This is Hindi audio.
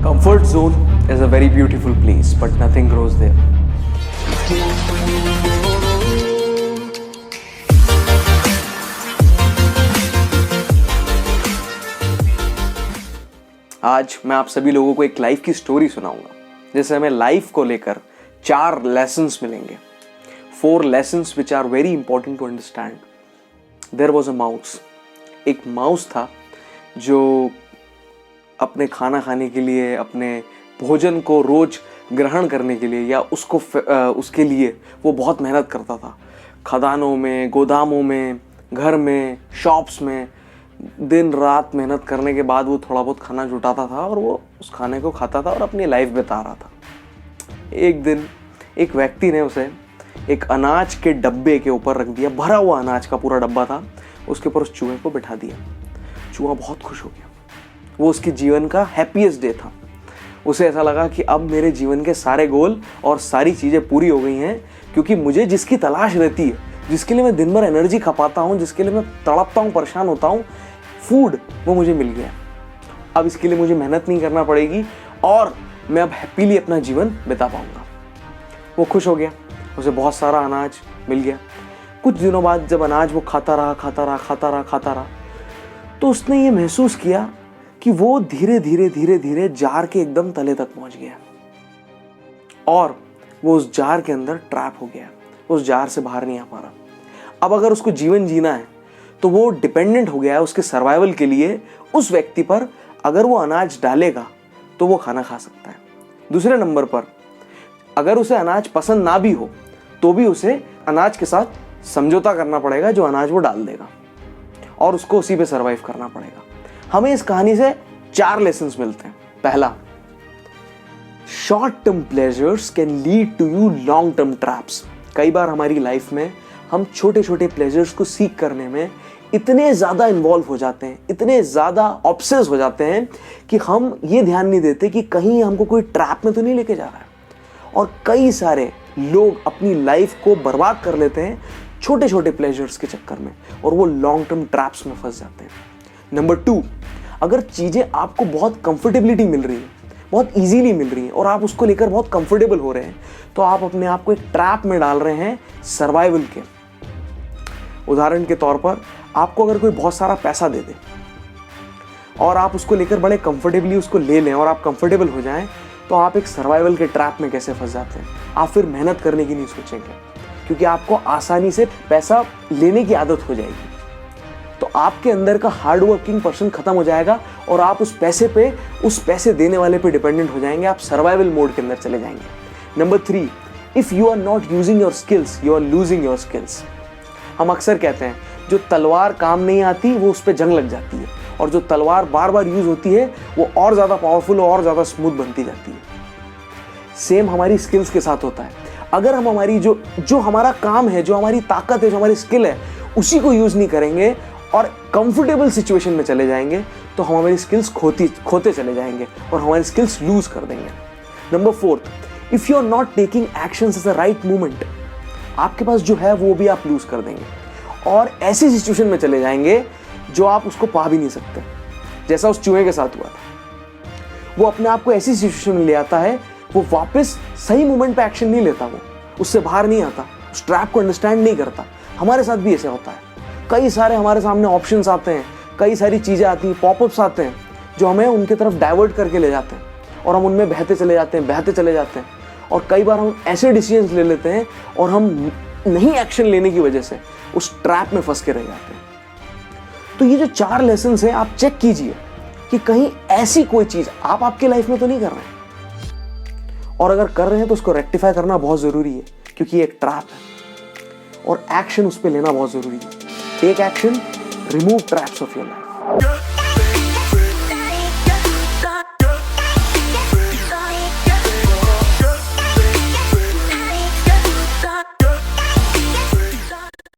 Comfort zone is a very beautiful place, but nothing grows there. आज मैं आप सभी लोगों को एक लाइफ की स्टोरी सुनाऊंगा, जिससे हमें लाइफ को लेकर 4 लेसन्स मिलेंगे. 4 lessons which are very important to understand. There was a mouse. एक माउस था जो अपने खाना खाने के लिए, अपने भोजन को रोज ग्रहण करने के लिए या उसके लिए वो बहुत मेहनत करता था. खदानों में, गोदामों में, घर में, शॉप्स में दिन रात मेहनत करने के बाद वो थोड़ा बहुत खाना जुटाता था और वो उस खाने को खाता था और अपनी लाइफ बिता रहा था. एक दिन एक व्यक्ति ने उसे एक अनाज के डब्बे के ऊपर रख दिया. भरा हुआ अनाज का पूरा डब्बा था, उसके ऊपर उस चूहे को बिठा दिया. चूहा बहुत खुश हो गया. वो उसके जीवन का हैप्पीएस्ट डे था. उसे ऐसा लगा कि अब मेरे जीवन के सारे गोल और सारी चीज़ें पूरी हो गई हैं, क्योंकि मुझे जिसकी तलाश रहती है, जिसके लिए मैं दिन भर एनर्जी खपाता हूँ, जिसके लिए मैं तड़पता हूँ, परेशान होता हूँ, फूड, वो मुझे मिल गया. अब इसके लिए मुझे मेहनत नहीं करना पड़ेगी और मैं अब हैप्पीली अपना जीवन बिता पाऊंगा. वो खुश हो गया. उसे बहुत सारा अनाज मिल गया. कुछ दिनों बाद जब अनाज वो खाता रहा, तो उसने ये महसूस किया कि वो धीरे धीरे जार के एकदम तले तक पहुंच गया और वो उस जार के अंदर ट्रैप हो गया. उस जार से बाहर नहीं आ पा रहा. अब अगर उसको जीवन जीना है तो वो डिपेंडेंट हो गया है उसके सर्वाइवल के लिए उस व्यक्ति पर. अगर वो अनाज डालेगा तो वो खाना खा सकता है. दूसरे नंबर पर, अगर उसे अनाज पसंद ना भी हो तो भी उसे अनाज के साथ समझौता करना पड़ेगा जो अनाज वो डाल देगा, और उसको उसी पे सर्वाइव करना पड़ेगा. हमें इस कहानी से 4 लेसन्स मिलते हैं. पहला, short term pleasures can lead to you long term traps. कई बार हमारी लाइफ में हम छोटे छोटे प्लेजर्स को सीख करने में इतने ज़्यादा इन्वॉल्व हो जाते हैं, इतने ज़्यादा ऑब्सेस हो जाते हैं कि हम ये ध्यान नहीं देते कि कहीं हमको कोई ट्रैप में तो नहीं लेके जा रहा है. और कई सारे लोग अपनी लाइफ को बर्बाद कर लेते हैं छोटे छोटे प्लेजर्स के चक्कर में, और वो लॉन्ग टर्म ट्रैप्स में फंस जाते हैं. नंबर 2, अगर चीज़ें आपको बहुत कंफर्टेबिलिटी मिल रही है, बहुत इजीली मिल रही हैं और आप उसको लेकर बहुत कंफर्टेबल हो रहे हैं, तो आप अपने आप को एक ट्रैप में डाल रहे हैं सर्वाइवल के. उदाहरण के तौर पर, आपको अगर कोई बहुत सारा पैसा दे दे और आप उसको लेकर बड़े कंफर्टेबली उसको ले लें और आप कंफर्टेबल हो जाएं, तो आप एक सर्वाइवल के ट्रैप में कैसे फंस जाते हैं. आप फिर मेहनत करने की नहीं सोचेंगे, क्योंकि आपको आसानी से पैसा लेने की आदत हो जाएगी. तो आपके अंदर का हार्ड वर्किंग पर्सन खत्म हो जाएगा और आप उस पैसे देने वाले पे डिपेंडेंट हो जाएंगे. आप सर्वाइवल मोड के अंदर चले जाएंगे. Number 3, if you are not using your skills, you are losing your skills. हम अक्सर कहते हैं जो तलवार काम नहीं आती वो उस पर जंग लग जाती है, और जो तलवार बार बार यूज होती है वो और ज़्यादा पावरफुल और ज़्यादा स्मूथ बनती जाती है. सेम हमारी स्किल्स के साथ होता है. अगर हम हमारी जो हमारा काम है, जो हमारी ताकत है, जो हमारी स्किल है, उसी को यूज़ नहीं करेंगे और कंफर्टेबल सिचुएशन में चले जाएंगे, तो हम हमारी स्किल्स खोते चले जाएंगे और हमारी स्किल्स लूज कर देंगे. Number 4, if you are not taking actions at the right moment, आपके पास जो है वो भी आप लूज कर देंगे और ऐसी सिचुएशन में चले जाएंगे जो आप उसको पा भी नहीं सकते. जैसा उस चूहे के साथ हुआ था, वो अपने आप को ऐसी सिचुएशन में ले आता है, वो वापस सही मोमेंट पे एक्शन नहीं लेता, वो उससे बाहर नहीं आता, उस ट्रैप को अंडरस्टैंड नहीं करता. हमारे साथ भी ऐसे होता है. कई सारे हमारे सामने ऑप्शंस आते हैं, कई सारी चीज़ें आती हैं, पॉपअप्स आते हैं जो हमें उनकी तरफ डाइवर्ट करके ले जाते हैं और हम उनमें बहते चले जाते हैं. और कई बार हम ऐसे डिसीजंस ले लेते हैं और हम नहीं एक्शन लेने की वजह से उस ट्रैप में फंस के रह जाते हैं. तो ये जो 4 लेसन्स हैं, आप चेक कीजिए कि कहीं ऐसी कोई चीज़ आप आपके लाइफ में तो नहीं कर रहे हैं, और अगर कर रहे हैं तो उसको रेक्टिफाई करना बहुत ज़रूरी है, क्योंकि ये एक ट्रैप है और एक्शन उस पर लेना बहुत ज़रूरी है. Take action, remove traps of your life.